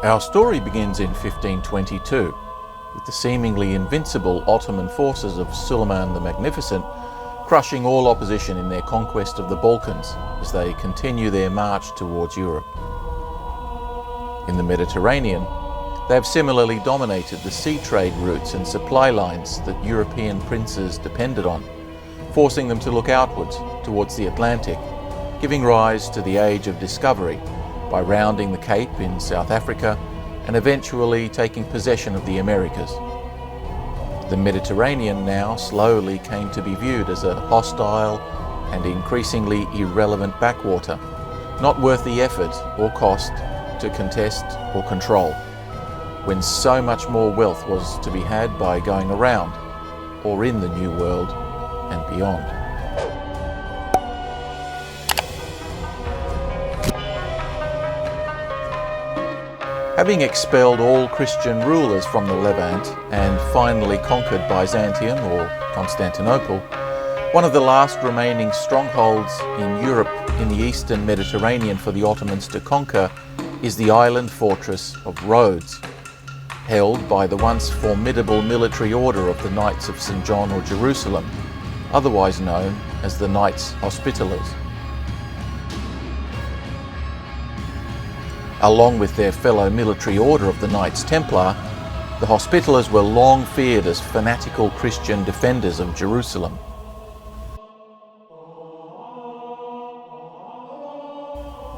Our story begins in 1522, with the seemingly invincible Ottoman forces of Suleiman the Magnificent crushing all opposition in their conquest of the Balkans as they continue their march towards Europe. In the Mediterranean, they have similarly dominated the sea trade routes and supply lines that European princes depended on, forcing them to look outwards towards the Atlantic, giving rise to the Age of Discovery by rounding the Cape in South Africa and eventually taking possession of the Americas. The Mediterranean now slowly came to be viewed as a hostile and increasingly irrelevant backwater, not worth the effort or cost to contest or control, when so much more wealth was to be had by going around or in the New World and beyond. Having expelled all Christian rulers from the Levant and finally conquered Byzantium or Constantinople, one of the last remaining strongholds in Europe in the eastern Mediterranean for the Ottomans to conquer is the island fortress of Rhodes, held by the once formidable military order of the Knights of St. John or Jerusalem, otherwise known as the Knights Hospitallers. Along with their fellow military order of the Knights Templar, the Hospitallers were long feared as fanatical Christian defenders of Jerusalem.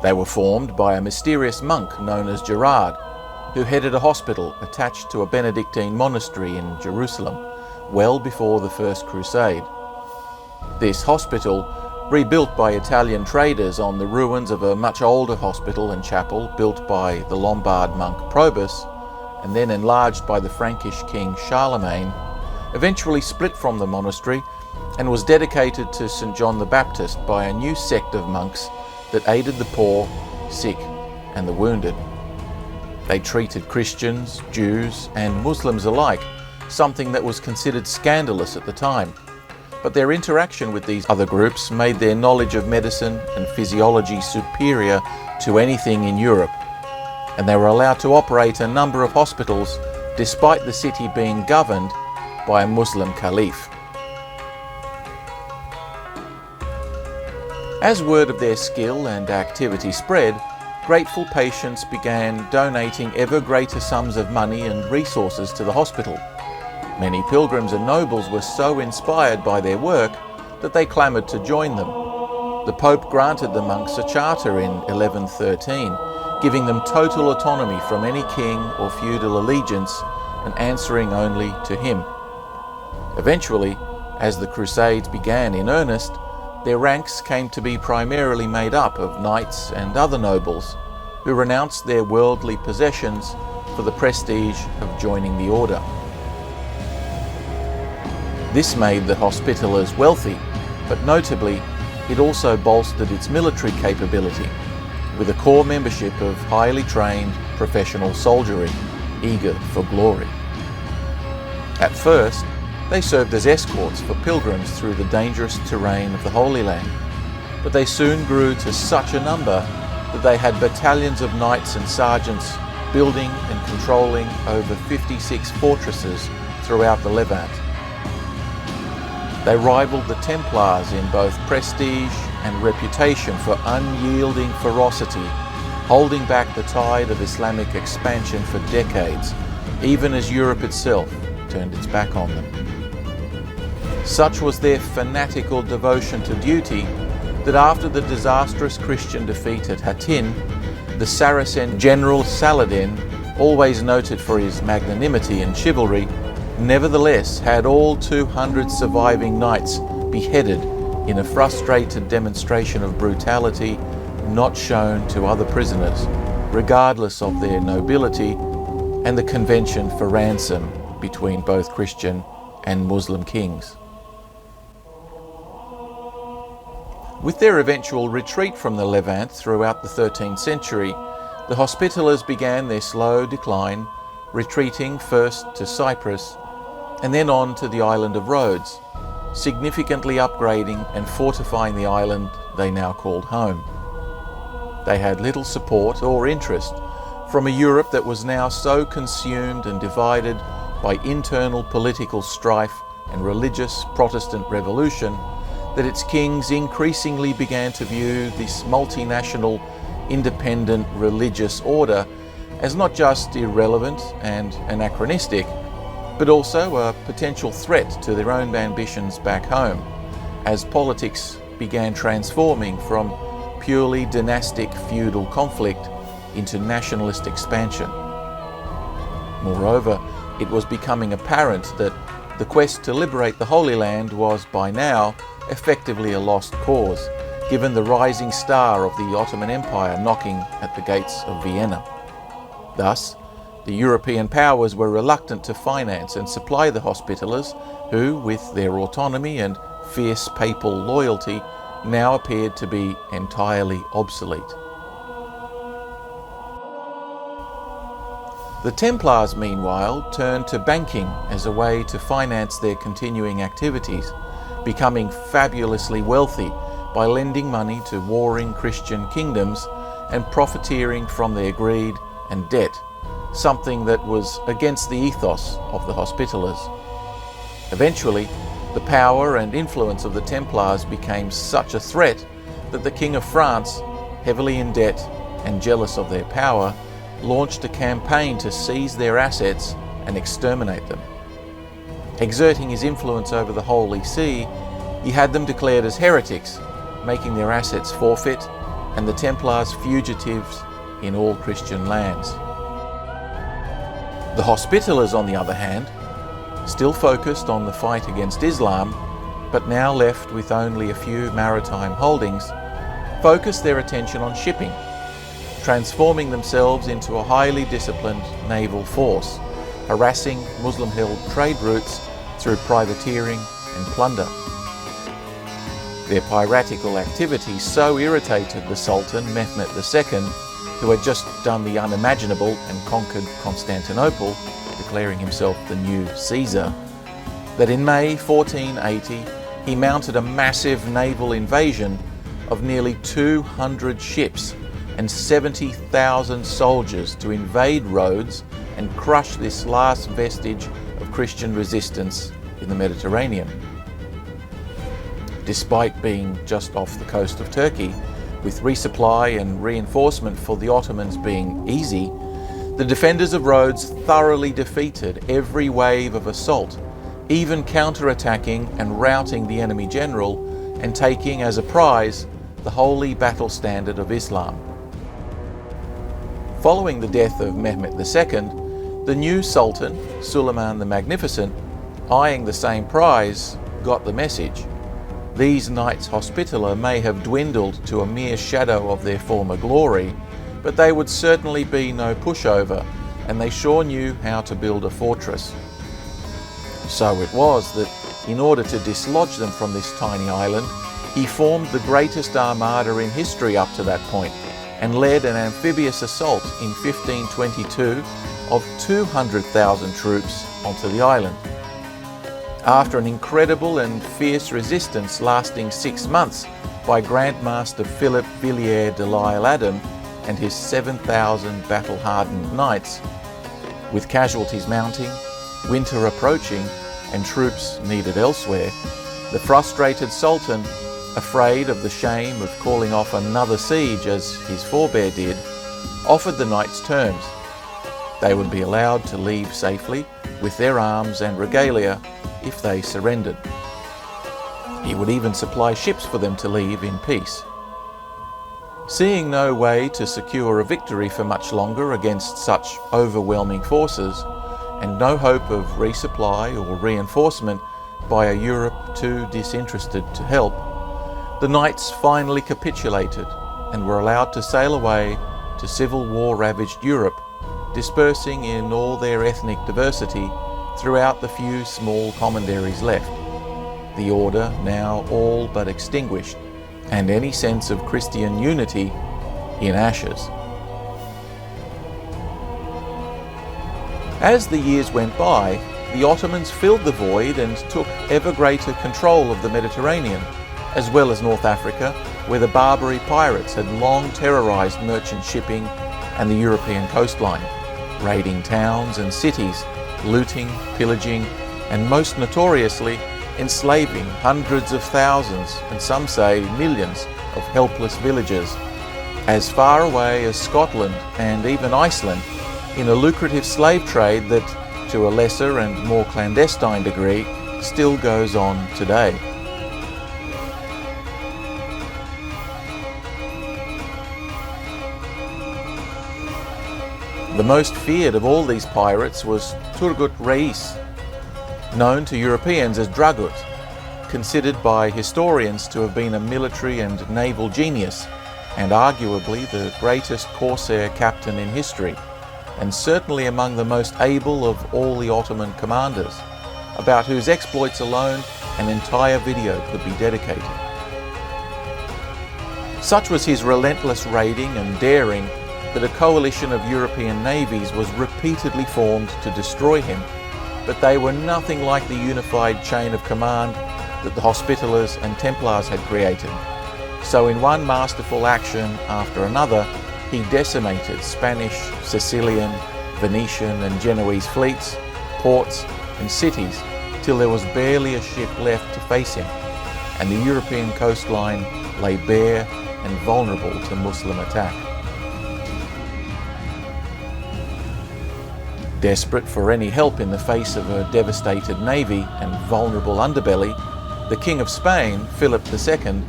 They were formed by a mysterious monk known as Gerard, who headed a hospital attached to a Benedictine monastery in Jerusalem, well before the First Crusade. This hospital, rebuilt by Italian traders on the ruins of a much older hospital and chapel built by the Lombard monk Probus, and then enlarged by the Frankish king Charlemagne, eventually split from the monastery and was dedicated to St. John the Baptist by a new sect of monks that aided the poor, sick, and the wounded. They treated Christians, Jews, and Muslims alike, something that was considered scandalous at the time. But their interaction with these other groups made their knowledge of medicine and physiology superior to anything in Europe, and they were allowed to operate a number of hospitals despite the city being governed by a Muslim caliph. As word of their skill and activity spread, grateful patients began donating ever greater sums of money and resources to the hospital. Many pilgrims and nobles were so inspired by their work that they clamoured to join them. The Pope granted the monks a charter in 1113, giving them total autonomy from any king or feudal allegiance and answering only to him. Eventually, as the Crusades began in earnest, their ranks came to be primarily made up of knights and other nobles who renounced their worldly possessions for the prestige of joining the order. This made the Hospitallers wealthy, but notably, it also bolstered its military capability, with a core membership of highly trained professional soldiery, eager for glory. At first, they served as escorts for pilgrims through the dangerous terrain of the Holy Land, but they soon grew to such a number that they had battalions of knights and sergeants building and controlling over 56 fortresses throughout the Levant. They rivaled the Templars in both prestige and reputation for unyielding ferocity, holding back the tide of Islamic expansion for decades, even as Europe itself turned its back on them. Such was their fanatical devotion to duty that after the disastrous Christian defeat at Hattin, the Saracen general Saladin, always noted for his magnanimity and chivalry, nevertheless had all 200 surviving knights beheaded in a frustrated demonstration of brutality not shown to other prisoners, regardless of their nobility, and the convention for ransom between both Christian and Muslim kings. With their eventual retreat from the Levant throughout the 13th century, the Hospitallers began their slow decline, retreating first to Cyprus and then on to the island of Rhodes, significantly upgrading and fortifying the island they now called home. They had little support or interest from a Europe that was now so consumed and divided by internal political strife and religious Protestant revolution that its kings increasingly began to view this multinational, independent religious order as not just irrelevant and anachronistic, but also a potential threat to their own ambitions back home, as politics began transforming from purely dynastic feudal conflict into nationalist expansion. Moreover, it was becoming apparent that the quest to liberate the Holy Land was by now effectively a lost cause, given the rising star of the Ottoman Empire knocking at the gates of Vienna. Thus, the European powers were reluctant to finance and supply the Hospitallers, who, with their autonomy and fierce papal loyalty, now appeared to be entirely obsolete. The Templars, meanwhile, turned to banking as a way to finance their continuing activities, becoming fabulously wealthy by lending money to warring Christian kingdoms and profiteering from their greed and debt, something that was against the ethos of the Hospitallers. Eventually, the power and influence of the Templars became such a threat that the King of France, heavily in debt and jealous of their power, launched a campaign to seize their assets and exterminate them. Exerting his influence over the Holy See, he had them declared as heretics, making their assets forfeit and the Templars fugitives in all Christian lands. The Hospitallers, on the other hand, still focused on the fight against Islam, but now left with only a few maritime holdings, focused their attention on shipping, transforming themselves into a highly disciplined naval force, harassing Muslim-held trade routes through privateering and plunder. Their piratical activity so irritated the Sultan Mehmet II, who had just done the unimaginable and conquered Constantinople, declaring himself the new Caesar, that in May 1480 he mounted a massive naval invasion of nearly 200 ships and 70,000 soldiers to invade Rhodes and crush this last vestige of Christian resistance in the Mediterranean. Despite being just off the coast of Turkey, with resupply and reinforcement for the Ottomans being easy, the defenders of Rhodes thoroughly defeated every wave of assault, even counter-attacking and routing the enemy general and taking as a prize the holy battle standard of Islam. Following the death of Mehmet II, the new Sultan, Suleiman the Magnificent, eyeing the same prize, got the message. These Knights Hospitaller may have dwindled to a mere shadow of their former glory, but they would certainly be no pushover, and they sure knew how to build a fortress. So it was that, in order to dislodge them from this tiny island, he formed the greatest armada in history up to that point, and led an amphibious assault in 1522 of 200,000 troops onto the island. After an incredible and fierce resistance lasting 6 months by Grandmaster Philip Villiers de l'Isle Adam and his 7,000 battle-hardened knights, with casualties mounting, winter approaching, and troops needed elsewhere, the frustrated Sultan, afraid of the shame of calling off another siege as his forebear did, offered the knights terms. They would be allowed to leave safely with their arms and regalia if they surrendered. He would even supply ships for them to leave in peace. Seeing no way to secure a victory for much longer against such overwhelming forces, and no hope of resupply or reinforcement by a Europe too disinterested to help, the knights finally capitulated and were allowed to sail away to civil war-ravaged Europe, dispersing in all their ethnic diversity throughout the few small commanderies left, the order now all but extinguished, and any sense of Christian unity in ashes. As the years went by, the Ottomans filled the void and took ever greater control of the Mediterranean, as well as North Africa, where the Barbary pirates had long terrorized merchant shipping and the European coastline, raiding towns and cities, looting, pillaging, and most notoriously, enslaving hundreds of thousands, and some say millions, of helpless villagers, as far away as Scotland and even Iceland, in a lucrative slave trade that, to a lesser and more clandestine degree, still goes on today. The most feared of all these pirates was Turgut Reis, known to Europeans as Dragut, considered by historians to have been a military and naval genius, and arguably the greatest corsair captain in history, and certainly among the most able of all the Ottoman commanders, about whose exploits alone an entire video could be dedicated. Such was his relentless raiding and daring that a coalition of European navies was repeatedly formed to destroy him, but they were nothing like the unified chain of command that the Hospitallers and Templars had created. So in one masterful action after another, he decimated Spanish, Sicilian, Venetian and Genoese fleets, ports and cities, till there was barely a ship left to face him, and the European coastline lay bare and vulnerable to Muslim attack. Desperate for any help in the face of a devastated navy and vulnerable underbelly, the King of Spain, Philip II,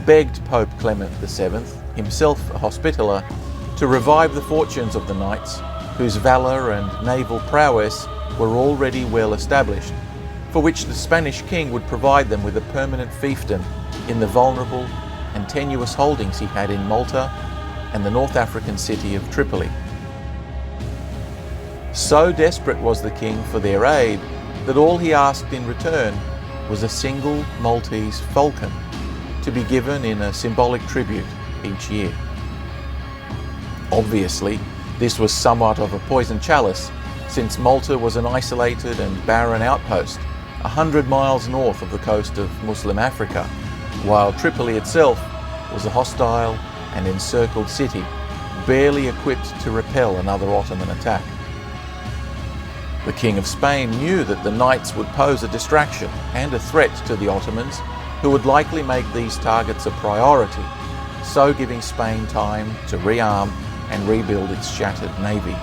begged Pope Clement VII, himself a Hospitaller, to revive the fortunes of the knights, whose valour and naval prowess were already well established, for which the Spanish king would provide them with a permanent fiefdom in the vulnerable and tenuous holdings he had in Malta and the North African city of Tripoli. So desperate was the king for their aid that all he asked in return was a single Maltese falcon to be given in a symbolic tribute each year. Obviously, this was somewhat of a poisoned chalice, since Malta was an isolated and barren outpost 100 miles north of the coast of Muslim Africa, while Tripoli itself was a hostile and encircled city, barely equipped to repel another Ottoman attack. The King of Spain knew that the knights would pose a distraction and a threat to the Ottomans, who would likely make these targets a priority, so giving Spain time to rearm and rebuild its shattered navy.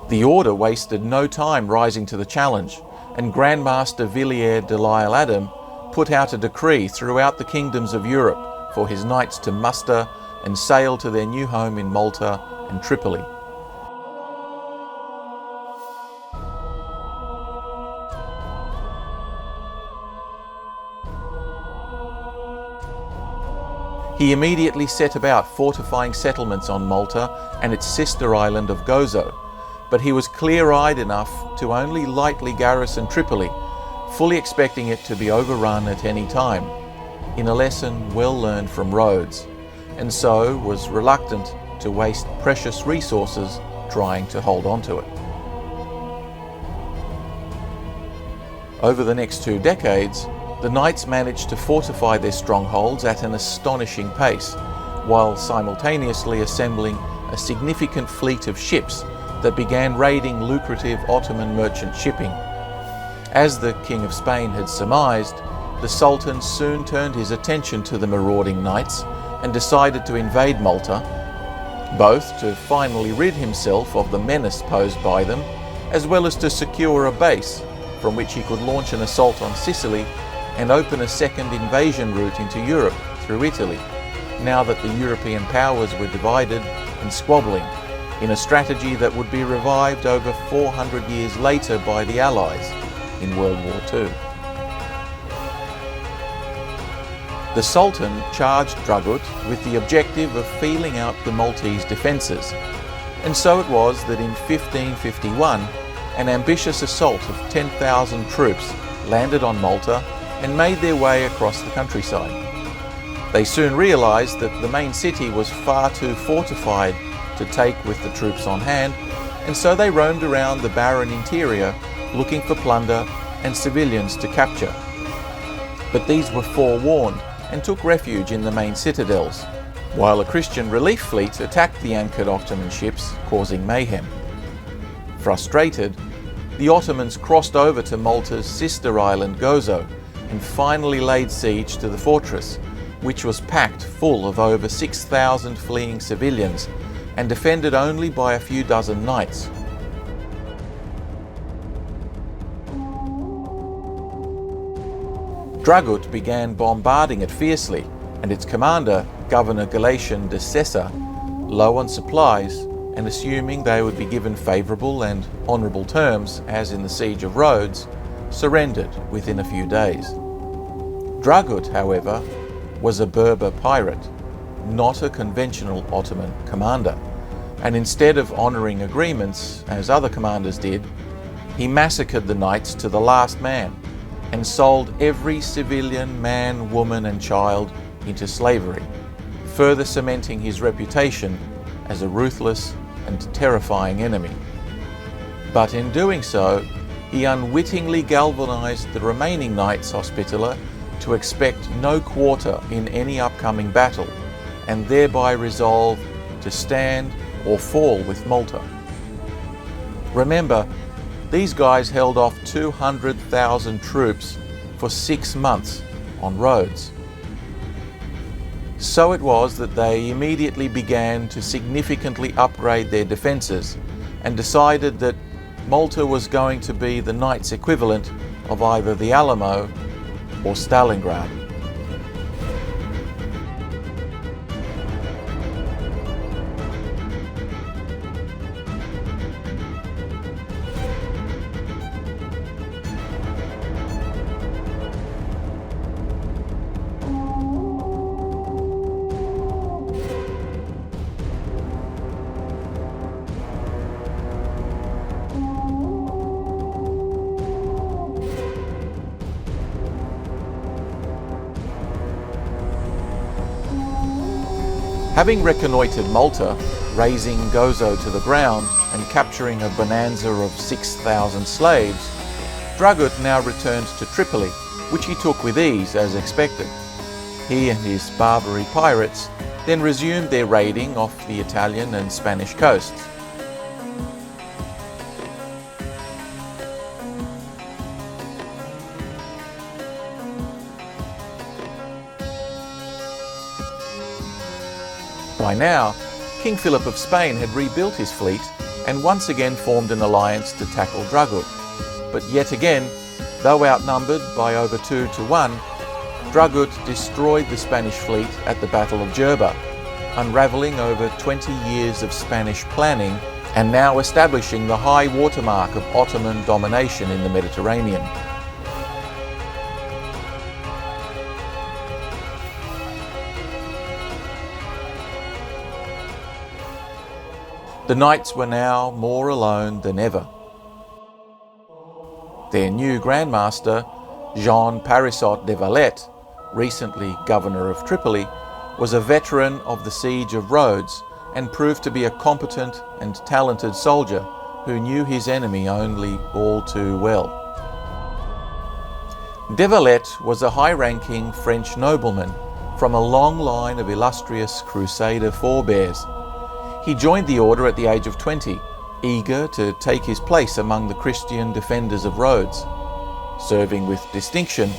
The order wasted no time rising to the challenge, and Grandmaster Villiers de l'Isle-Adam put out a decree throughout the kingdoms of Europe for his knights to muster and sail to their new home in Malta and Tripoli. He immediately set about fortifying settlements on Malta and its sister island of Gozo, but he was clear-eyed enough to only lightly garrison Tripoli, fully expecting it to be overrun at any time, in a lesson well learned from Rhodes, and so was reluctant to waste precious resources trying to hold on to it. Over the next 2 decades, the knights managed to fortify their strongholds at an astonishing pace, while simultaneously assembling a significant fleet of ships that began raiding lucrative Ottoman merchant shipping. As the King of Spain had surmised, the Sultan soon turned his attention to the marauding knights and decided to invade Malta, both to finally rid himself of the menace posed by them, as well as to secure a base from which he could launch an assault on Sicily and open a second invasion route into Europe through Italy, now that the European powers were divided and squabbling, in a strategy that would be revived over 400 years later by the Allies in World War II. The Sultan charged Dragut with the objective of feeling out the Maltese defences, and so it was that in 1551 an ambitious assault of 10,000 troops landed on Malta and made their way across the countryside. They soon realised that the main city was far too fortified to take with the troops on hand, and so they roamed around the barren interior looking for plunder and civilians to capture. But these were forewarned and took refuge in the main citadels, while a Christian relief fleet attacked the anchored Ottoman ships, causing mayhem. Frustrated, the Ottomans crossed over to Malta's sister island Gozo and finally laid siege to the fortress, which was packed full of over 6,000 fleeing civilians and defended only by a few dozen knights. Dragut began bombarding it fiercely, and its commander, Governor Galatian de Sessa, low on supplies and assuming they would be given favourable and honourable terms, as in the siege of Rhodes, surrendered within a few days. Dragut, however, was a Berber pirate, not a conventional Ottoman commander, and instead of honouring agreements, as other commanders did, he massacred the knights to the last man and sold every civilian man, woman and child into slavery, further cementing his reputation as a ruthless and terrifying enemy. But in doing so, he unwittingly galvanized the remaining Knights Hospitaller to expect no quarter in any upcoming battle, and thereby resolve to stand or fall with Malta. Remember, these guys held off 200,000 troops for 6 months on Rhodes. So it was that they immediately began to significantly upgrade their defences and decided that Malta was going to be the Knights' equivalent of either the Alamo or Stalingrad. Having reconnoitred Malta, razing Gozo to the ground and capturing a bonanza of 6,000 slaves, Dragut now returned to Tripoli, which he took with ease as expected. He and his Barbary pirates then resumed their raiding off the Italian and Spanish coasts. By now, King Philip of Spain had rebuilt his fleet and once again formed an alliance to tackle Dragut. But yet again, though outnumbered by over 2 to 1, Dragut destroyed the Spanish fleet at the Battle of Jerba, unravelling over 20 years of Spanish planning and now establishing the high watermark of Ottoman domination in the Mediterranean. The Knights were now more alone than ever. Their new Grandmaster, John Parisot de Valette, recently governor of Tripoli, was a veteran of the siege of Rhodes and proved to be a competent and talented soldier who knew his enemy only all too well. De Valette was a high-ranking French nobleman from a long line of illustrious crusader forebears. He joined the order at the age of 20, eager to take his place among the Christian defenders of Rhodes. Serving with distinction,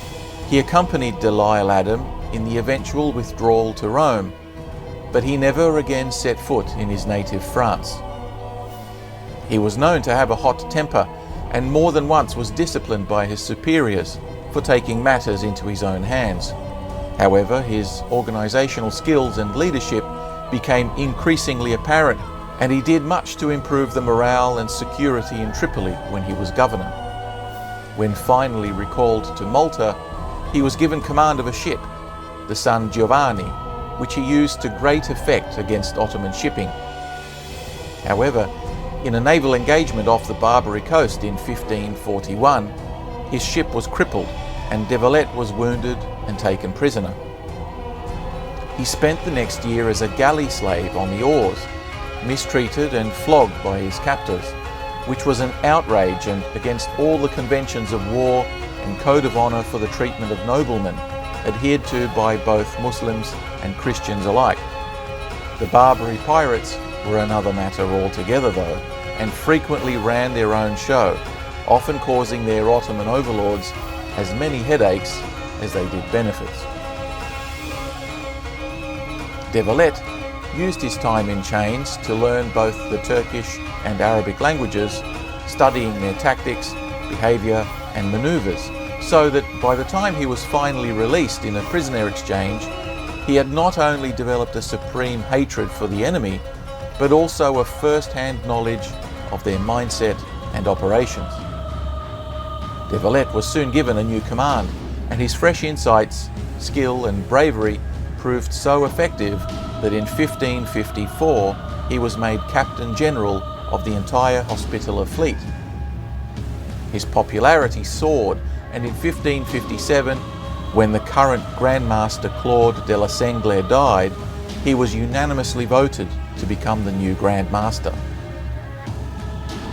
he accompanied Delisle Adam in the eventual withdrawal to Rome, but he never again set foot in his native France. He was known to have a hot temper and more than once was disciplined by his superiors for taking matters into his own hands. However, his organisational skills and leadership became increasingly apparent, and he did much to improve the morale and security in Tripoli when he was governor. When finally recalled to Malta, he was given command of a ship, the San Giovanni, which he used to great effect against Ottoman shipping. However, in a naval engagement off the Barbary coast in 1541, his ship was crippled and De Valette was wounded and taken prisoner. He spent the next year as a galley slave on the oars, mistreated and flogged by his captors, which was an outrage and against all the conventions of war and code of honour for the treatment of noblemen, adhered to by both Muslims and Christians alike. The Barbary pirates were another matter altogether though, and frequently ran their own show, often causing their Ottoman overlords as many headaches as they did benefits. De Valette used his time in chains to learn both the Turkish and Arabic languages, studying their tactics, behaviour and manoeuvres, so that by the time he was finally released in a prisoner exchange, he had not only developed a supreme hatred for the enemy, but also a first-hand knowledge of their mindset and operations. De Valette was soon given a new command, and his fresh insights, skill and bravery proved so effective that in 1554 he was made Captain General of the entire Hospitaller fleet. His popularity soared, and in 1557, when the current Grandmaster Claude de la Sengler died, he was unanimously voted to become the new Grandmaster.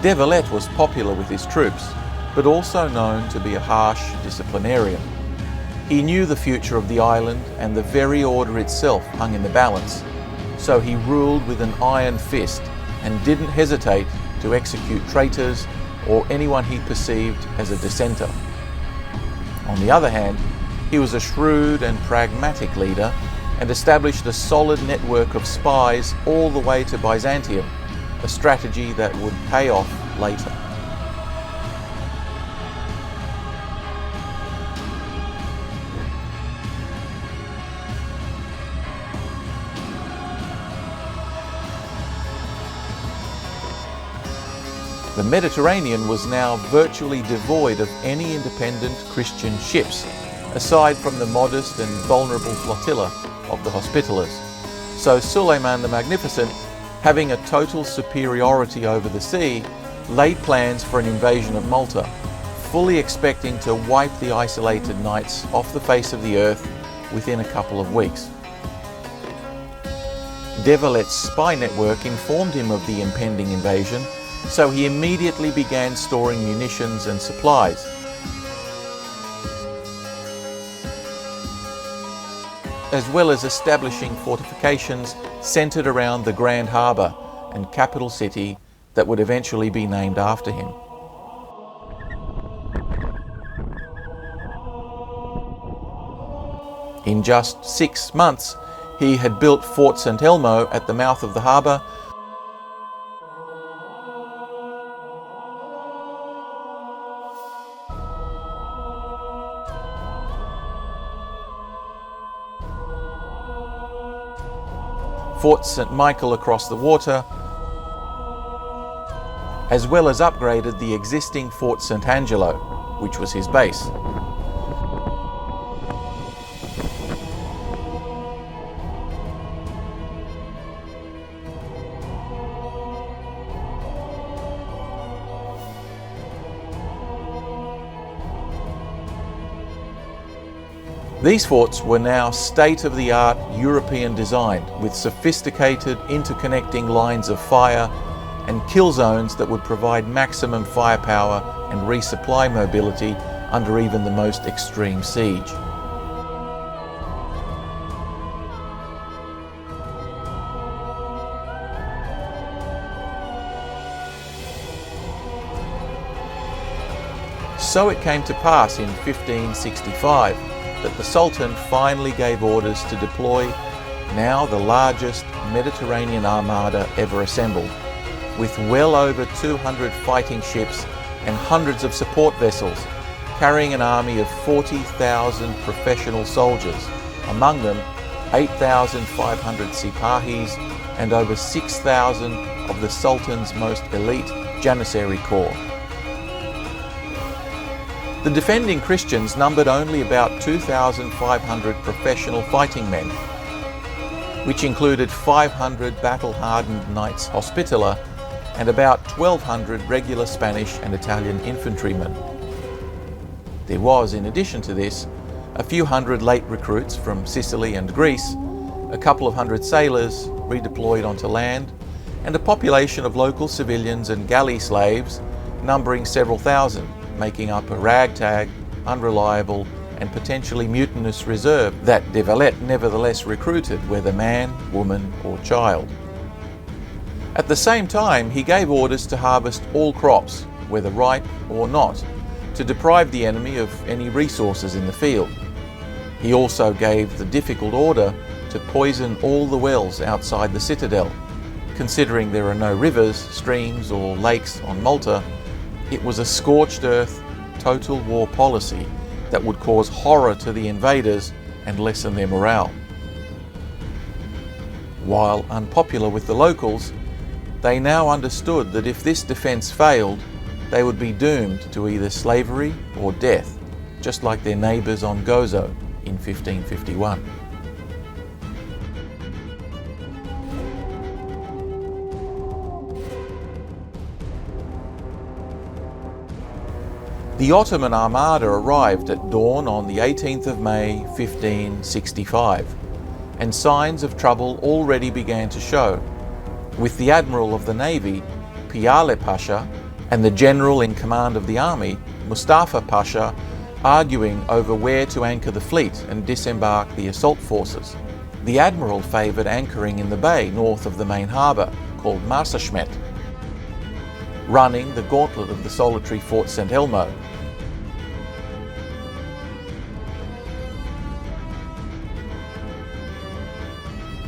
De Valette was popular with his troops, but also known to be a harsh disciplinarian. He knew the future of the island, and the very order itself hung in the balance, so he ruled with an iron fist and didn't hesitate to execute traitors or anyone he perceived as a dissenter. On the other hand, he was a shrewd and pragmatic leader and established a solid network of spies all the way to Byzantium, a strategy that would pay off later. The Mediterranean was now virtually devoid of any independent Christian ships, aside from the modest and vulnerable flotilla of the Hospitallers. So Suleiman the Magnificent, having a total superiority over the sea, laid plans for an invasion of Malta, fully expecting to wipe the isolated knights off the face of the earth within a couple of weeks. De Valette's spy network informed him of the impending invasion, so he immediately began storing munitions and supplies. As well as establishing fortifications centered around the Grand Harbour and capital city that would eventually be named after him. In just 6 months, he had built Fort St. Elmo at the mouth of the harbour, Fort St. Michael across the water, as well as upgraded the existing Fort St. Angelo, which was his base. These forts were now state-of-the-art European design, with sophisticated interconnecting lines of fire and kill zones that would provide maximum firepower and resupply mobility under even the most extreme siege. So it came to pass in 1565 that the Sultan finally gave orders to deploy now the largest Mediterranean armada ever assembled, with well over 200 fighting ships and hundreds of support vessels, carrying an army of 40,000 professional soldiers, among them 8,500 Sipahis and over 6,000 of the Sultan's most elite Janissary Corps. The defending Christians numbered only about 2,500 professional fighting men, which included 500 battle-hardened Knights Hospitaller and about 1,200 regular Spanish and Italian infantrymen. There was, in addition to this, a few hundred late recruits from Sicily and Greece, a couple of hundred sailors redeployed onto land, and a population of local civilians and galley slaves numbering several thousand, making up a ragtag, unreliable, and potentially mutinous reserve that de Valette nevertheless recruited, whether man, woman or child. At the same time, he gave orders to harvest all crops, whether ripe or not, to deprive the enemy of any resources in the field. He also gave the difficult order to poison all the wells outside the citadel. Considering there are no rivers, streams or lakes on Malta, it was a scorched earth, total war policy that would cause horror to the invaders and lessen their morale. While unpopular with the locals, they now understood that if this defence failed, they would be doomed to either slavery or death, just like their neighbours on Gozo in 1551. The Ottoman armada arrived at dawn on the 18th of May 1565, and signs of trouble already began to show, with the Admiral of the Navy, Piyale Pasha, and the General in command of the army, Mustafa Pasha, arguing over where to anchor the fleet and disembark the assault forces. The Admiral favoured anchoring in the bay north of the main harbour, called Messerschmitt, running the gauntlet of the solitary Fort St. Elmo.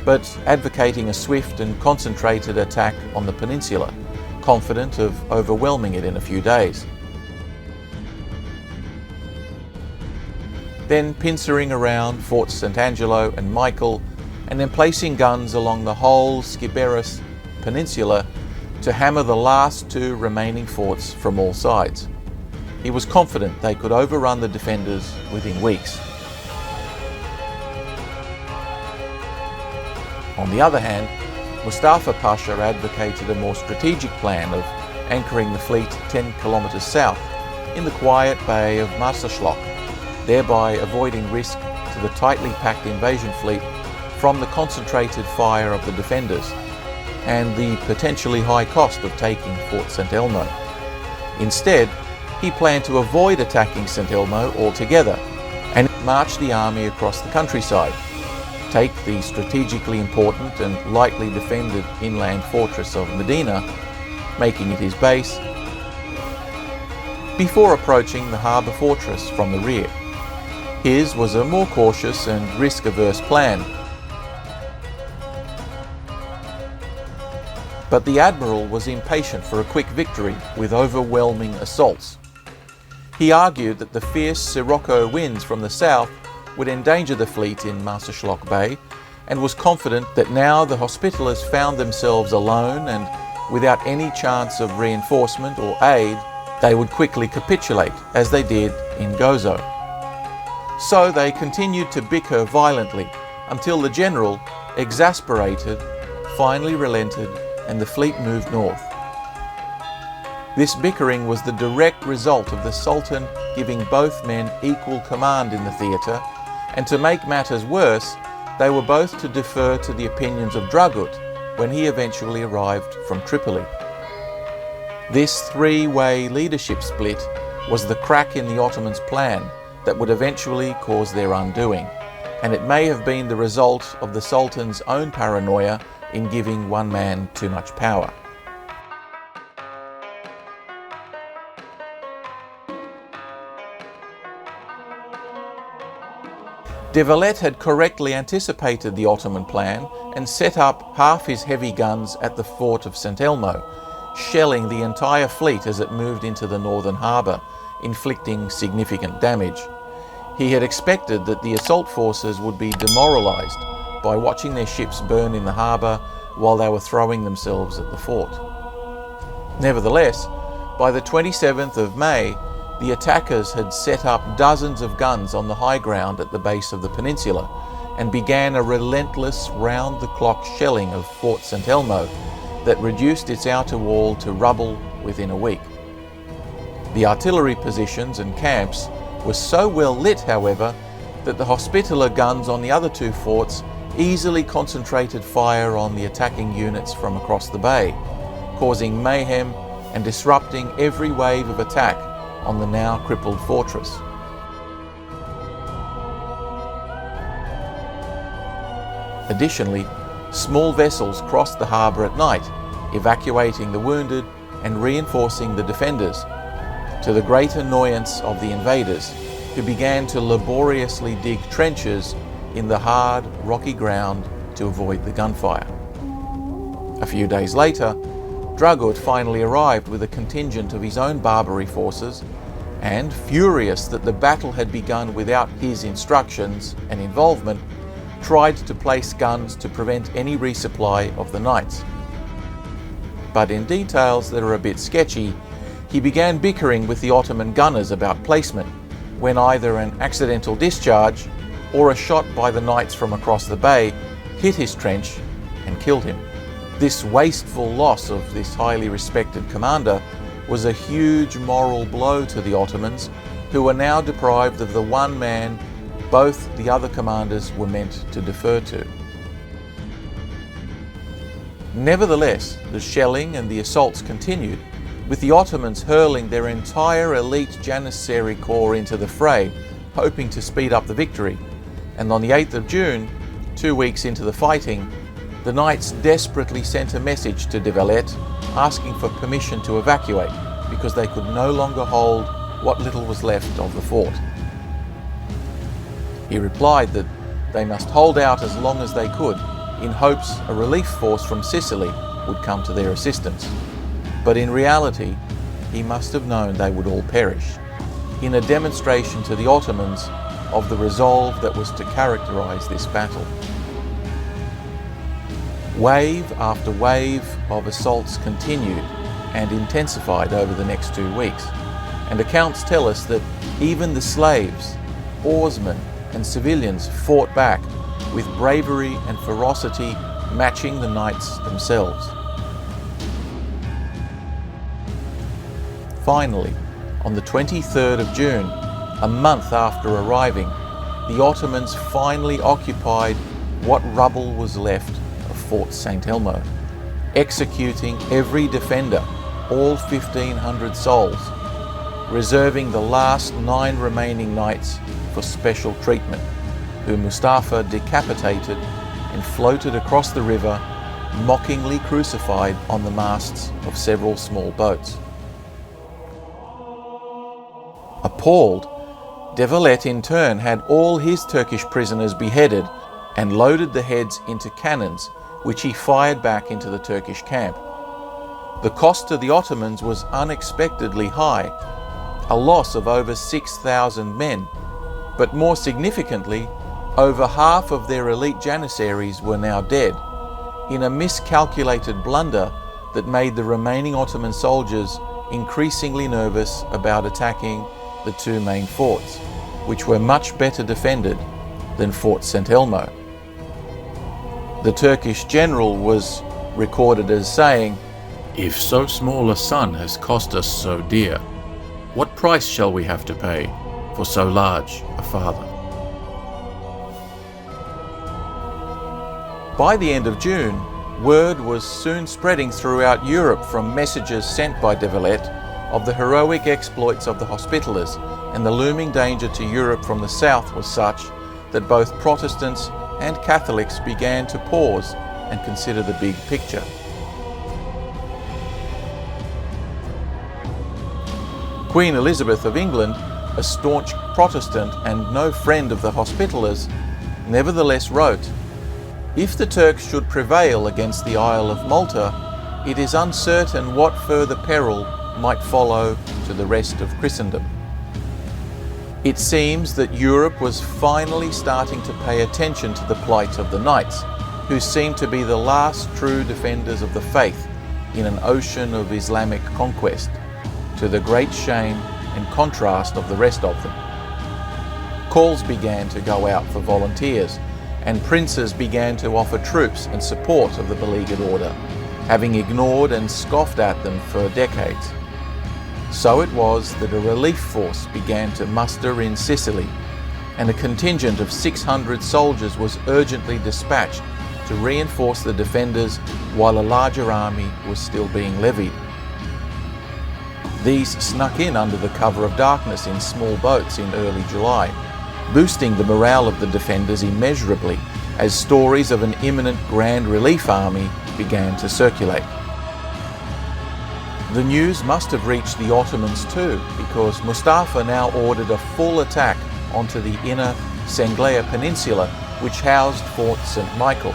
But advocating a swift and concentrated attack on the peninsula, confident of overwhelming it in a few days. Then pincering around Forts St. Angelo and Michael, and then placing guns along the whole Sciberras Peninsula to hammer the last two remaining forts from all sides. He was confident they could overrun the defenders within weeks. On the other hand, Mustafa Pasha advocated a more strategic plan of anchoring the fleet 10 kilometres south in the quiet bay of Marsaschlock, thereby avoiding risk to the tightly packed invasion fleet from the concentrated fire of the defenders and the potentially high cost of taking Fort St. Elmo. Instead, he planned to avoid attacking St. Elmo altogether and march the army across the countryside, take the strategically important and lightly defended inland fortress of Medina, making it his base, before approaching the harbour fortress from the rear. His was a more cautious and risk-averse plan. But the Admiral was impatient for a quick victory with overwhelming assaults. He argued that the fierce Sirocco winds from the south would endanger the fleet in Marsaschlock Bay, and was confident that now the Hospitallers found themselves alone and without any chance of reinforcement or aid, they would quickly capitulate, as they did in Gozo. So they continued to bicker violently until the general, exasperated, finally relented and the fleet moved north. This bickering was the direct result of the Sultan giving both men equal command in the theatre, and to make matters worse, they were both to defer to the opinions of Dragut when he eventually arrived from Tripoli. This three-way leadership split was the crack in the Ottomans' plan that would eventually cause their undoing, and it may have been the result of the Sultan's own paranoia in giving one man too much power. De Valette had correctly anticipated the Ottoman plan and set up half his heavy guns at the fort of St. Elmo, shelling the entire fleet as it moved into the northern harbour, inflicting significant damage. He had expected that the assault forces would be demoralised by watching their ships burn in the harbour while they were throwing themselves at the fort. Nevertheless, by the 27th of May, the attackers had set up dozens of guns on the high ground at the base of the peninsula and began a relentless round-the-clock shelling of Fort St. Elmo that reduced its outer wall to rubble within a week. The artillery positions and camps were so well lit, however, that the Hospitaller guns on the other two forts easily concentrated fire on the attacking units from across the bay, causing mayhem and disrupting every wave of attack on the now crippled fortress. Additionally, small vessels crossed the harbour at night, evacuating the wounded and reinforcing the defenders, to the great annoyance of the invaders, who began to laboriously dig trenches in the hard, rocky ground to avoid the gunfire. A few days later, Dragut finally arrived with a contingent of his own Barbary forces, and, furious that the battle had begun without his instructions and involvement, tried to place guns to prevent any resupply of the Knights. But in details that are a bit sketchy, he began bickering with the Ottoman gunners about placement, when either an accidental discharge or a shot by the Knights from across the bay hit his trench and killed him. This wasteful loss of this highly respected commander was a huge moral blow to the Ottomans, who were now deprived of the one man both the other commanders were meant to defer to. Nevertheless, the shelling and the assaults continued, with the Ottomans hurling their entire elite Janissary corps into the fray, hoping to speed up the victory. And on the 8th of June, 2 weeks into the fighting, the Knights desperately sent a message to de Valette asking for permission to evacuate, because they could no longer hold what little was left of the fort. He replied that they must hold out as long as they could, in hopes a relief force from Sicily would come to their assistance. But in reality, he must have known they would all perish, in a demonstration to the Ottomans of the resolve that was to characterize this battle. Wave after wave of assaults continued and intensified over the next 2 weeks, and accounts tell us that even the slaves, oarsmen, and civilians fought back with bravery and ferocity matching the Knights themselves. Finally, on the 23rd of June, a month after arriving, the Ottomans finally occupied what rubble was left of Fort St. Elmo, executing every defender, all 1,500 souls, reserving the last 9 remaining Knights for special treatment, who Mustafa decapitated and floated across the river, mockingly crucified on the masts of several small boats. Appalled, de Valette in turn had all his Turkish prisoners beheaded and loaded the heads into cannons, which he fired back into the Turkish camp. The cost to the Ottomans was unexpectedly high, a loss of over 6,000 men, but more significantly, over half of their elite Janissaries were now dead, in a miscalculated blunder that made the remaining Ottoman soldiers increasingly nervous about attacking the 2 main forts, which were much better defended than Fort St. Elmo. The Turkish general was recorded as saying, "If so small a son has cost us so dear, what price shall we have to pay for so large a father?" By the end of June, word was soon spreading throughout Europe from messages sent by de Valette of the heroic exploits of the Hospitallers, and the looming danger to Europe from the south was such that both Protestants and Catholics began to pause and consider the big picture. Queen Elizabeth of England, a staunch Protestant and no friend of the Hospitallers, nevertheless wrote, "If the Turks should prevail against the Isle of Malta, it is uncertain what further peril might follow to the rest of Christendom." It seems that Europe was finally starting to pay attention to the plight of the Knights, who seemed to be the last true defenders of the faith in an ocean of Islamic conquest, to the great shame and contrast of the rest of them. Calls began to go out for volunteers, and princes began to offer troops and support of the beleaguered order, having ignored and scoffed at them for decades. So it was that a relief force began to muster in Sicily, and a contingent of 600 soldiers was urgently dispatched to reinforce the defenders while a larger army was still being levied. These snuck in under the cover of darkness in small boats in early July, boosting the morale of the defenders immeasurably as stories of an imminent grand relief army began to circulate. The news must have reached the Ottomans too, because Mustafa now ordered a full attack onto the inner Senglea Peninsula, which housed Fort St. Michael.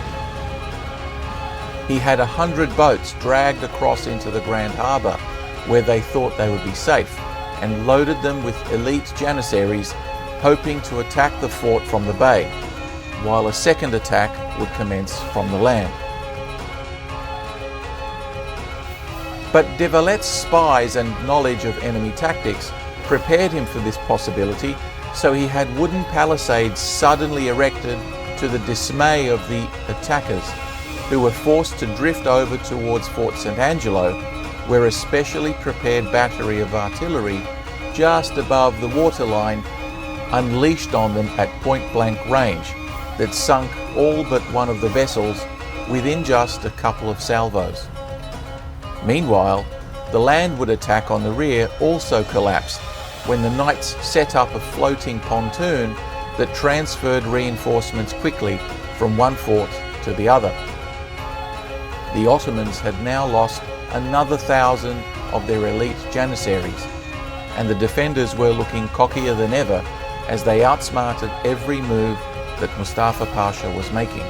He had 100 boats dragged across into the Grand Harbour, where they thought they would be safe, and loaded them with elite janissaries, hoping to attack the fort from the bay, while a second attack would commence from the land. But de Valette's spies and knowledge of enemy tactics prepared him for this possibility, so he had wooden palisades suddenly erected to the dismay of the attackers, who were forced to drift over towards Fort St. Angelo, where a specially prepared battery of artillery just above the waterline unleashed on them at point-blank range that sunk all but one of the vessels within just a couple of salvos. Meanwhile, the landward attack on the rear also collapsed when the Knights set up a floating pontoon that transferred reinforcements quickly from one fort to the other. The Ottomans had now lost another 1,000 of their elite janissaries, and the defenders were looking cockier than ever as they outsmarted every move that Mustafa Pasha was making.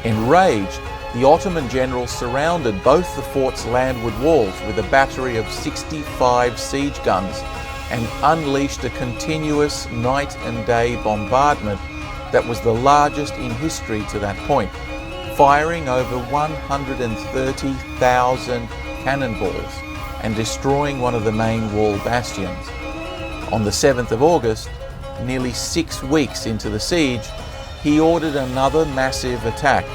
Enraged, the Ottoman generals surrounded both the fort's landward walls with a battery of 65 siege guns and unleashed a continuous night and day bombardment that was the largest in history to that point, firing over 130,000 cannonballs and destroying one of the main wall bastions. On the 7th of August, nearly 6 weeks into the siege, he ordered another massive attack,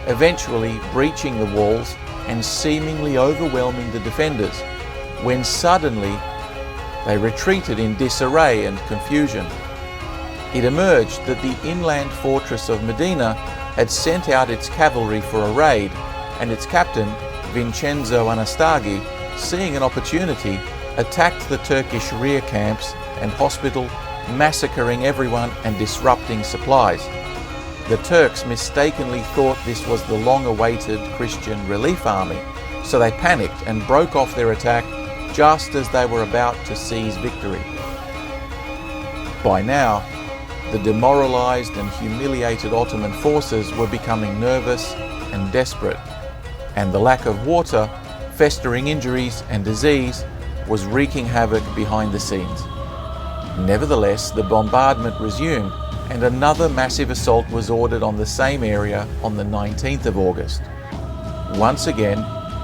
eventually breaching the walls and seemingly overwhelming the defenders, when suddenly they retreated in disarray and confusion. It emerged that the inland fortress of Medina had sent out its cavalry for a raid, and its captain, Vincenzo Anastaghi, seeing an opportunity, attacked the Turkish rear camps and hospital, massacring everyone and disrupting supplies. The Turks mistakenly thought this was the long-awaited Christian relief army, so they panicked and broke off their attack just as they were about to seize victory. By now, the demoralized and humiliated Ottoman forces were becoming nervous and desperate, and the lack of water, festering injuries and disease was wreaking havoc behind the scenes. Nevertheless, the bombardment resumed, and another massive assault was ordered on the same area on the 19th of August. Once again,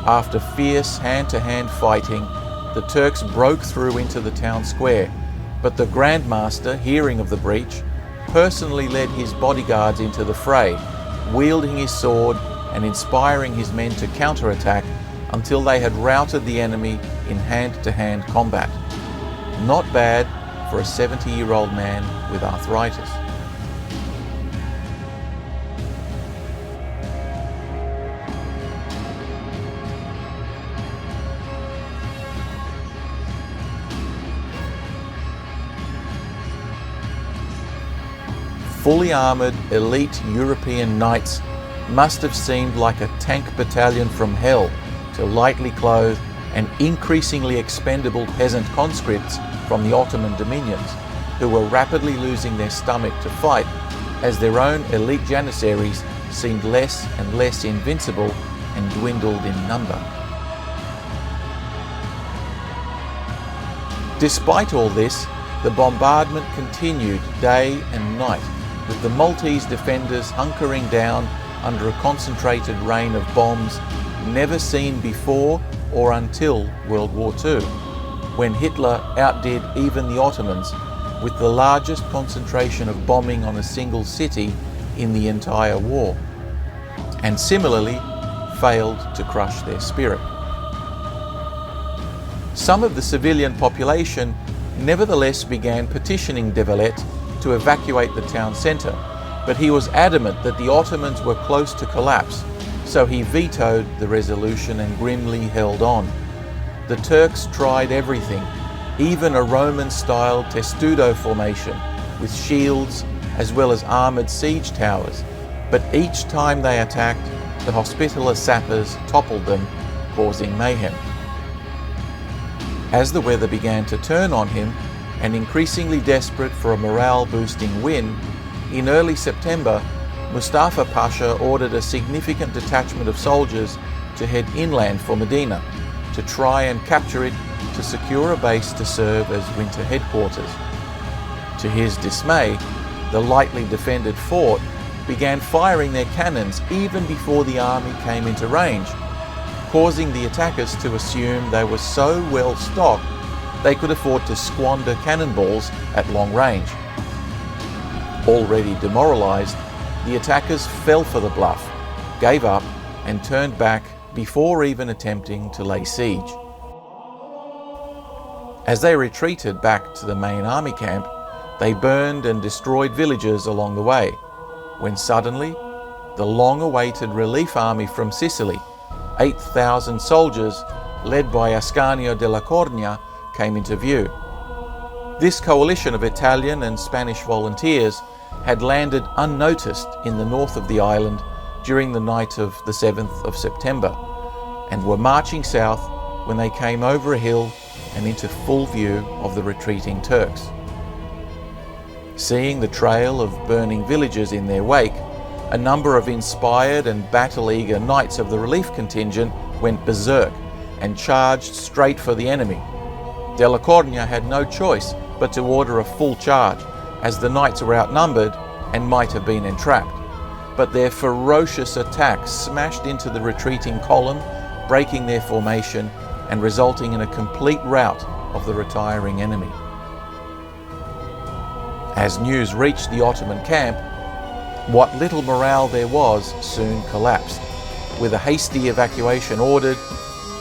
after fierce hand-to-hand fighting, the Turks broke through into the town square, but the Grandmaster, hearing of the breach, personally led his bodyguards into the fray, wielding his sword and inspiring his men to counterattack until they had routed the enemy in hand-to-hand combat. Not bad for a 70-year-old man with arthritis. Fully armoured elite European knights must have seemed like a tank battalion from hell to lightly clothed and increasingly expendable peasant conscripts from the Ottoman dominions, who were rapidly losing their stomach to fight as their own elite janissaries seemed less and less invincible and dwindled in number. Despite all this, the bombardment continued day and night, with the Maltese defenders hunkering down under a concentrated rain of bombs never seen before or until World War II, when Hitler outdid even the Ottomans with the largest concentration of bombing on a single city in the entire war, and similarly failed to crush their spirit. Some of the civilian population nevertheless began petitioning de Valette to evacuate the town centre, but he was adamant that the Ottomans were close to collapse, so he vetoed the resolution and grimly held on. The Turks tried everything, even a Roman-style testudo formation with shields, as well as armoured siege towers, but each time they attacked, the Hospitaller sappers toppled them, causing mayhem. As the weather began to turn on him, and increasingly desperate for a morale-boosting win, in early September, Mustafa Pasha ordered a significant detachment of soldiers to head inland for Medina, to try and capture it to secure a base to serve as winter headquarters. To his dismay, the lightly defended fort began firing their cannons even before the army came into range, causing the attackers to assume they were so well stocked they could afford to squander cannonballs at long range. Already demoralised, the attackers fell for the bluff, gave up and turned back before even attempting to lay siege. As they retreated back to the main army camp, they burned and destroyed villages along the way, when suddenly the long-awaited relief army from Sicily, 8,000 soldiers led by Ascanio della Cornia, came into view. This coalition of Italian and Spanish volunteers had landed unnoticed in the north of the island during the night of the 7th of September, and were marching south when they came over a hill and into full view of the retreating Turks. Seeing the trail of burning villages in their wake, a number of inspired and battle-eager knights of the relief contingent went berserk and charged straight for the enemy. Della Cornia had no choice but to order a full charge, as the knights were outnumbered and might have been entrapped. But their ferocious attack smashed into the retreating column, breaking their formation and resulting in a complete rout of the retiring enemy. As news reached the Ottoman camp, what little morale there was soon collapsed, with a hasty evacuation ordered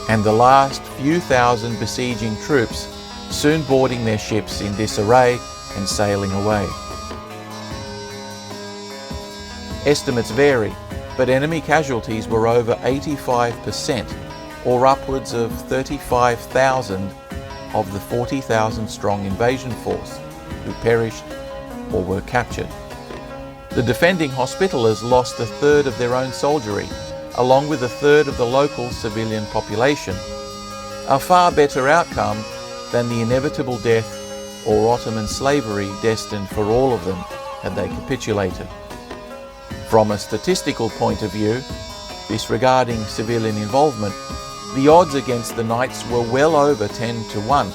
and the last few thousand besieging troops soon boarding their ships in disarray and sailing away. Estimates vary, but enemy casualties were over 85%, or upwards of 35,000 of the 40,000 strong invasion force, who perished or were captured. The defending Hospitallers lost a third of their own soldiery, along with a third of the local civilian population, a far better outcome than the inevitable death or Ottoman slavery destined for all of them had they capitulated. From a statistical point of view, disregarding civilian involvement, the odds against the Knights were well over 10-1.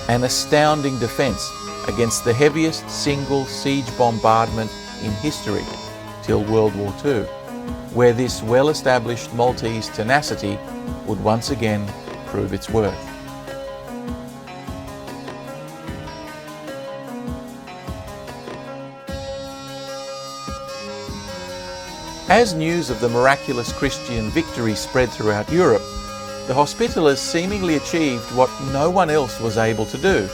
An astounding defence against the heaviest single siege bombardment in history till World War II, where this well-established Maltese tenacity would once again prove its worth. As news of the miraculous Christian victory spread throughout Europe, the Hospitallers seemingly achieved what no one else was able to do: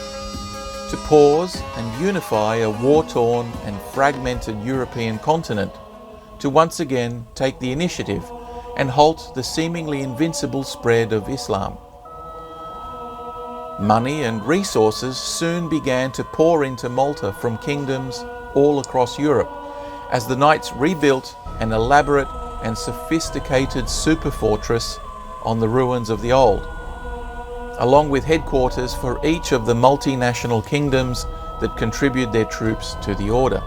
to pause and unify a war-torn and fragmented European continent, to once again take the initiative and halt the seemingly invincible spread of Islam. Money and resources soon began to pour into Malta from kingdoms all across Europe, as the Knights rebuilt an elaborate and sophisticated super fortress on the ruins of the old, along with headquarters for each of the multinational kingdoms that contribute their troops to the order.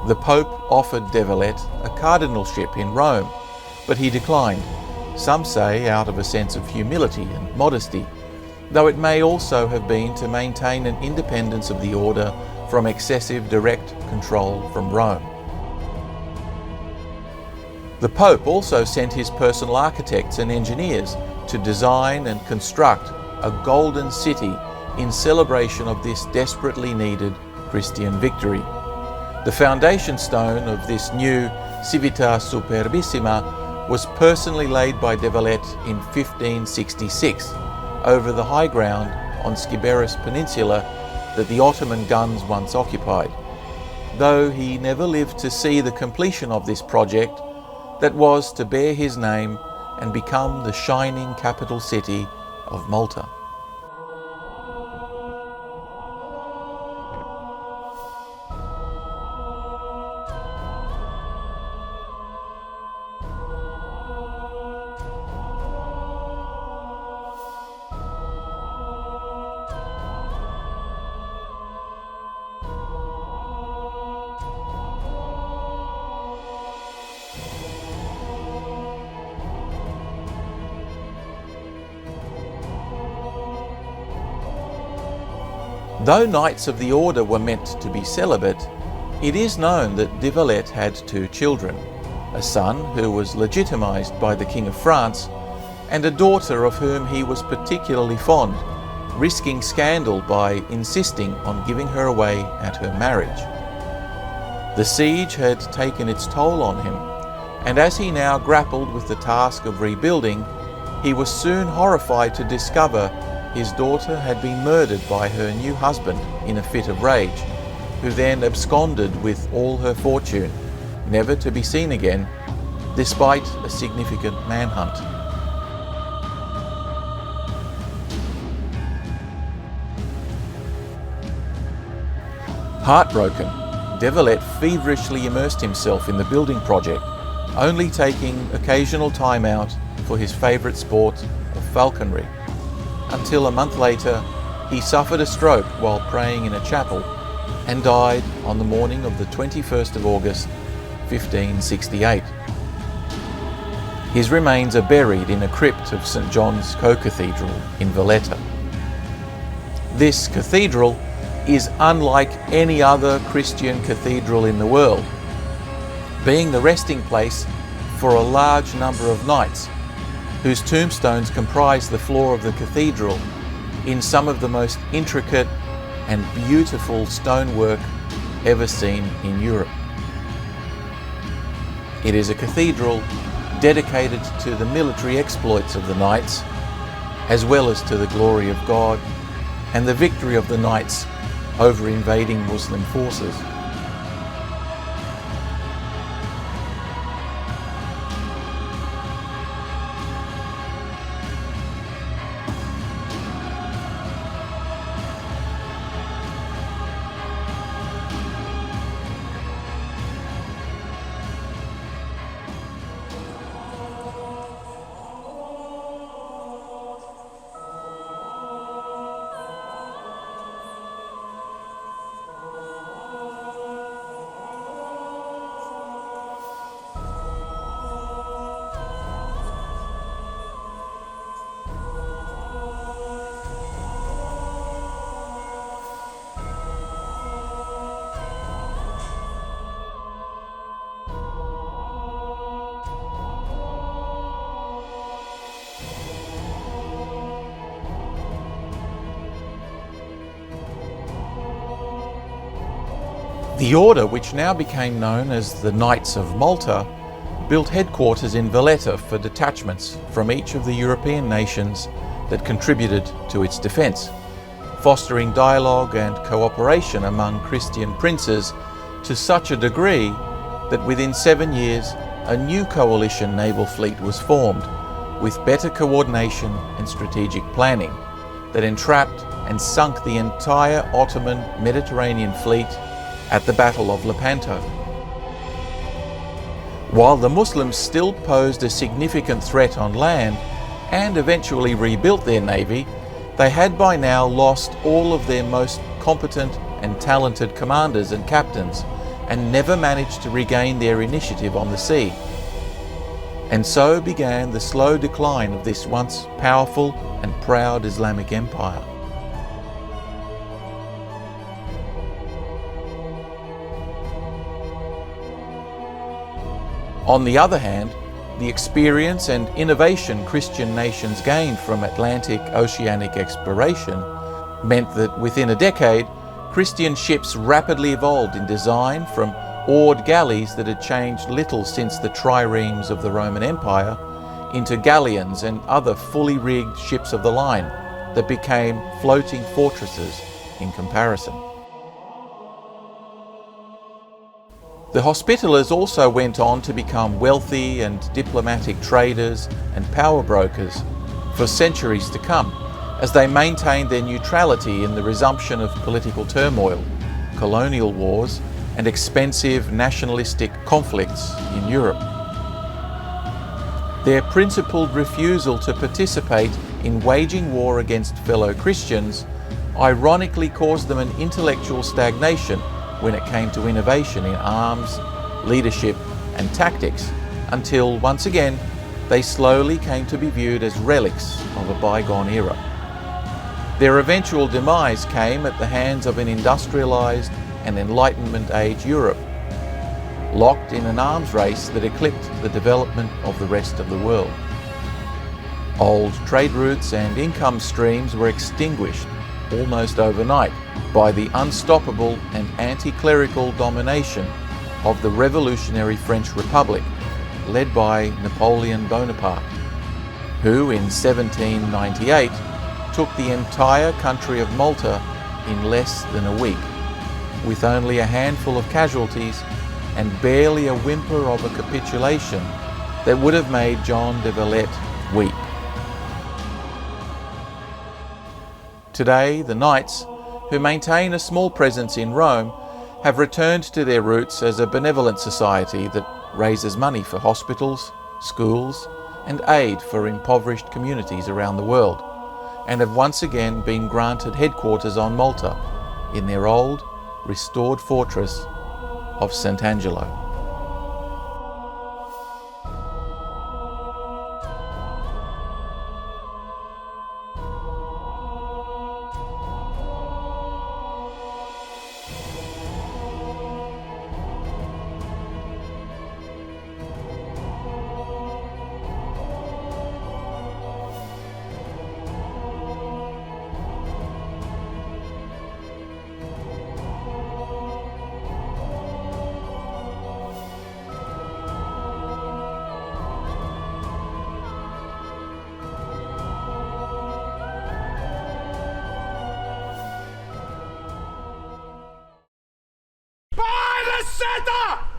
The Pope offered de Valette a cardinalship in Rome, but he declined, some say out of a sense of humility and modesty, though it may also have been to maintain an independence of the order from excessive direct control from Rome. The Pope also sent his personal architects and engineers to design and construct a golden city in celebration of this desperately needed Christian victory. The foundation stone of this new Civitas Superbissima was personally laid by de Valette in 1566 over the high ground on Sciberras Peninsula that the Ottoman guns once occupied, though he never lived to see the completion of this project that was to bear his name and become the shining capital city of Malta. Though Knights of the Order were meant to be celibate, it is known that de Valette had 2 children, a son who was legitimised by the King of France, and a daughter of whom he was particularly fond, risking scandal by insisting on giving her away at her marriage. The siege had taken its toll on him, and as he now grappled with the task of rebuilding, he was soon horrified to discover his daughter had been murdered by her new husband in a fit of rage, who then absconded with all her fortune, never to be seen again, despite a significant manhunt. Heartbroken, de Valette feverishly immersed himself in the building project, only taking occasional time out for his favourite sport of falconry, until a month later he suffered a stroke while praying in a chapel and died on the morning of the 21st of August, 1568. His remains are buried in a crypt of St. John's Co-Cathedral in Valletta. This cathedral is unlike any other Christian cathedral in the world, being the resting place for a large number of knights whose tombstones comprise the floor of the cathedral in some of the most intricate and beautiful stonework ever seen in Europe. It is a cathedral dedicated to the military exploits of the knights, as well as to the glory of God and the victory of the knights over invading Muslim forces. The order, which now became known as the Knights of Malta, built headquarters in Valletta for detachments from each of the European nations that contributed to its defence, fostering dialogue and cooperation among Christian princes to such a degree that within 7 years a new coalition naval fleet was formed, with better coordination and strategic planning, that entrapped and sunk the entire Ottoman Mediterranean fleet at the Battle of Lepanto. While the Muslims still posed a significant threat on land and eventually rebuilt their navy, they had by now lost all of their most competent and talented commanders and captains, and never managed to regain their initiative on the sea. And so began the slow decline of this once powerful and proud Islamic empire. On the other hand, the experience and innovation Christian nations gained from Atlantic-oceanic exploration meant that within a decade, Christian ships rapidly evolved in design from oared galleys that had changed little since the triremes of the Roman Empire into galleons and other fully rigged ships of the line that became floating fortresses in comparison. The Hospitallers also went on to become wealthy and diplomatic traders and power brokers for centuries to come, as they maintained their neutrality in the resumption of political turmoil, colonial wars, and expensive nationalistic conflicts in Europe. Their principled refusal to participate in waging war against fellow Christians ironically caused them an intellectual stagnation when it came to innovation in arms, leadership, and tactics, until once again they slowly came to be viewed as relics of a bygone era. Their eventual demise came at the hands of an industrialised and Enlightenment age Europe, locked in an arms race that eclipsed the development of the rest of the world. Old trade routes and income streams were extinguished almost overnight by the unstoppable and anti-clerical domination of the revolutionary French Republic, led by Napoleon Bonaparte, who in 1798 took the entire country of Malta in less than a week, with only a handful of casualties and barely a whimper of a capitulation that would have made John de Valette weep. Today, the Knights, who maintain a small presence in Rome, have returned to their roots as a benevolent society that raises money for hospitals, schools, and aid for impoverished communities around the world, and have once again been granted headquarters on Malta in their old, restored fortress of Sant'Angelo. By the center!